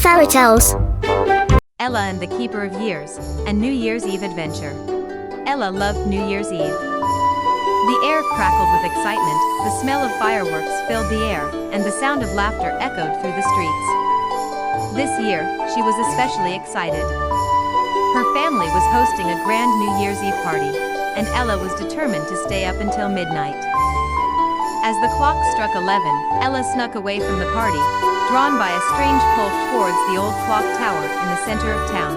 Fairytales. Ella and the Keeper of Years, a New Year's Eve adventure. Ella loved New Year's Eve. The air crackled with excitement, the smell of fireworks filled the air, and the sound of laughter echoed through the streets. This year, she was especially excited. Her family was hosting a grand New Year's Eve party, and Ella was determined to stay up until midnight. As the clock struck 11, Ella snuck away from the party, drawn by a strange pull towards the old clock tower in the center of town.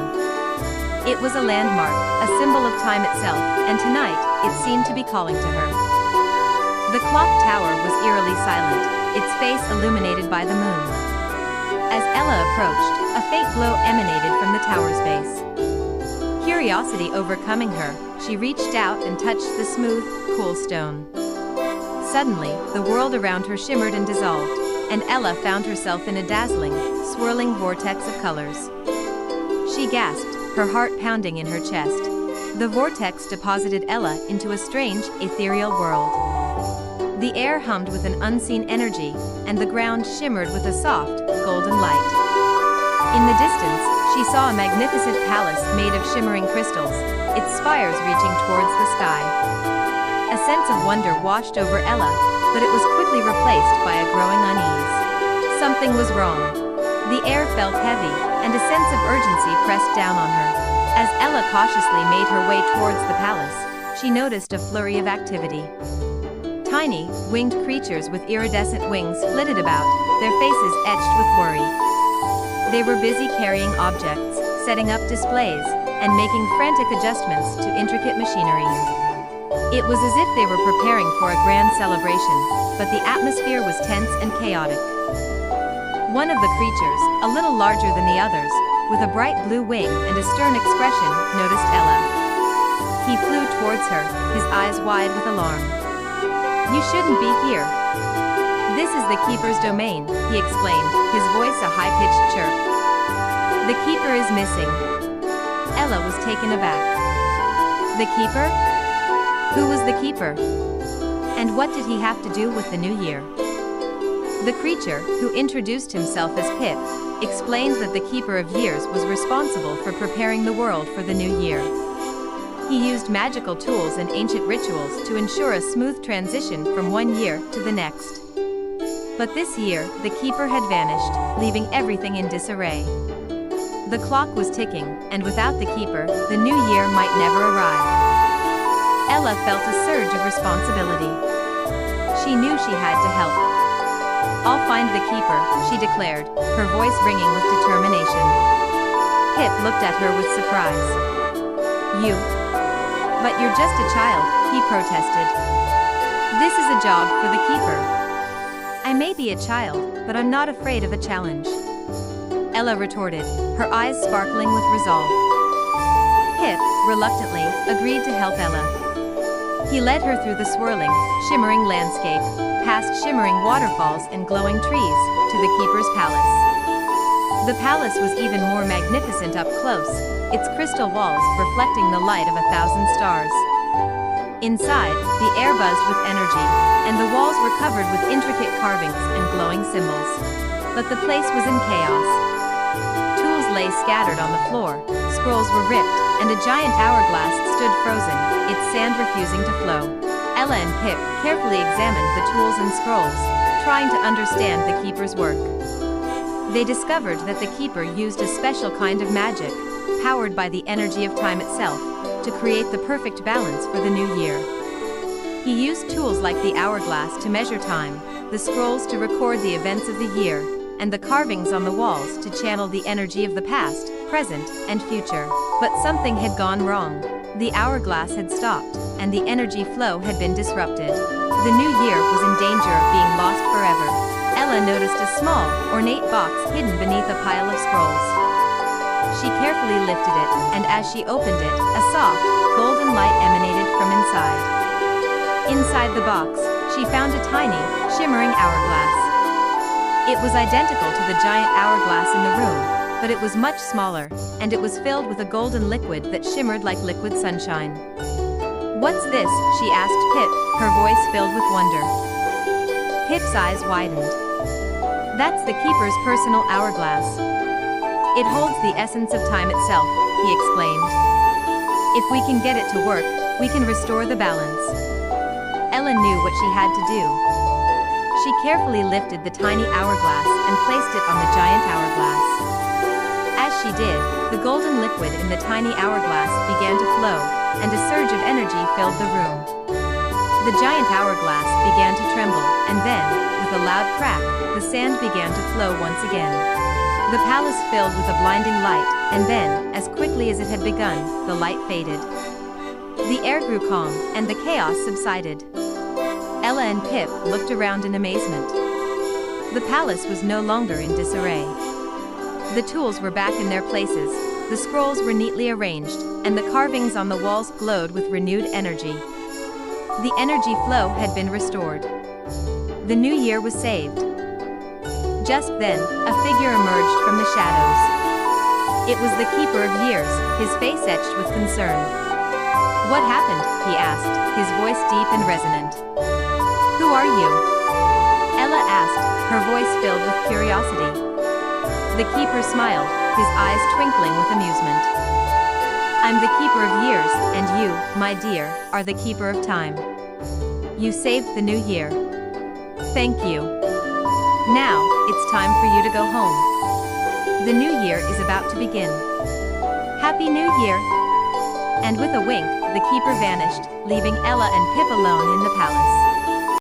It was a landmark, a symbol of time itself, and tonight, it seemed to be calling to her. The clock tower was eerily silent, its face illuminated by the moon. As Ella approached, a faint glow emanated from the tower's base. Curiosity overcoming her, she reached out and touched the smooth, cool stone. Suddenly, the world around her shimmered and dissolved, and Ella found herself in a dazzling, swirling vortex of colors. She gasped, her heart pounding in her chest. The vortex deposited Ella into a strange, ethereal world. The air hummed with an unseen energy, and the ground shimmered with a soft, golden light. In the distance, she saw a magnificent palace made of shimmering crystals, its spires reaching towards the sky. A sense of wonder washed over Ella, but it was quickly replaced by a growing unease. Something was wrong. The air felt heavy, and a sense of urgency pressed down on her. As Ella cautiously made her way towards the palace, she noticed a flurry of activity. Tiny, winged creatures with iridescent wings flitted about, their faces etched with worry. They were busy carrying objects, setting up displays, and making frantic adjustments to intricate machinery. It was as if they were preparing for a grand celebration, but the atmosphere was tense and chaotic. One of the creatures, a little larger than the others, with a bright blue wing and a stern expression, noticed Ella. He flew towards her, his eyes wide with alarm. "You shouldn't be here. This is the Keeper's domain," he explained, his voice a high-pitched chirp. "The Keeper is missing." Ella was taken aback. The Keeper? Who was the Keeper? And what did he have to do with the new year? The creature, who introduced himself as Pip, explained that the Keeper of Years was responsible for preparing the world for the new year. He used magical tools and ancient rituals to ensure a smooth transition from one year to the next. But this year, the Keeper had vanished, leaving everything in disarray. The clock was ticking, and without the Keeper, the new year might never arrive. Ella felt a surge of responsibility. She knew she had to help. "I'll find the Keeper," she declared, her voice ringing with determination. Pip looked at her with surprise. "You? But you're just a child," he protested. "This is a job for the Keeper." "I may be a child, but I'm not afraid of a challenge," Ella retorted, her eyes sparkling with resolve. Pip, reluctantly, agreed to help Ella. He led her through the swirling, shimmering landscape, past shimmering waterfalls and glowing trees, to the Keeper's palace. The palace was even more magnificent up close, its crystal walls reflecting the light of 1,000 stars. Inside, the air buzzed with energy, and the walls were covered with intricate carvings and glowing symbols. But the place was in chaos. Tools lay scattered on the floor, scrolls were ripped, and a giant hourglass stood frozen, its sand refusing to flow. Ella and Pip carefully examined the tools and scrolls, trying to understand the Keeper's work. They discovered that the Keeper used a special kind of magic, powered by the energy of time itself, to create the perfect balance for the new year. He used tools like the hourglass to measure time, the scrolls to record the events of the year, and the carvings on the walls to channel the energy of the past, present, and future. But something had gone wrong. The hourglass had stopped, and the energy flow had been disrupted. The new year was in danger of being lost forever. Ella noticed a small, ornate box hidden beneath a pile of scrolls. She carefully lifted it, and as she opened it, a soft, golden light emanated from inside. Inside the box, she found a tiny, shimmering hourglass. It was identical to the giant hourglass in the room, but it was much smaller, and it was filled with a golden liquid that shimmered like liquid sunshine. "What's this?" she asked Pip, her voice filled with wonder. Pip's eyes widened. "That's the Keeper's personal hourglass. It holds the essence of time itself, he exclaimed. If we can get it to work, we can restore the balance. Ella knew what she had to do. She carefully lifted the tiny hourglass and placed it on the giant hourglass. As she did, the golden liquid in the tiny hourglass began to flow, and a surge of energy filled the room. The giant hourglass began to tremble, and then, with a loud crack, the sand began to flow once again. The palace filled with a blinding light, and then, as quickly as it had begun, the light faded. The air grew calm, and the chaos subsided. Ella and Pip looked around in amazement. The palace was no longer in disarray. The tools were back in their places, the scrolls were neatly arranged, and the carvings on the walls glowed with renewed energy. The energy flow had been restored. The new year was saved. Just then, a figure emerged from the shadows. It was the Keeper of Years, his face etched with concern. "What happened?" he asked, his voice deep and resonant. "Who are you?" Ella asked, her voice filled with curiosity. The Keeper smiled, his eyes twinkling with amusement. "I'm the Keeper of Years, and you, my dear, are the Keeper of Time. You saved the new year. Thank you. Now, it's time for you to go home. The new year is about to begin. Happy New Year!" And with a wink, the Keeper vanished, leaving Ella and Pip alone in the palace.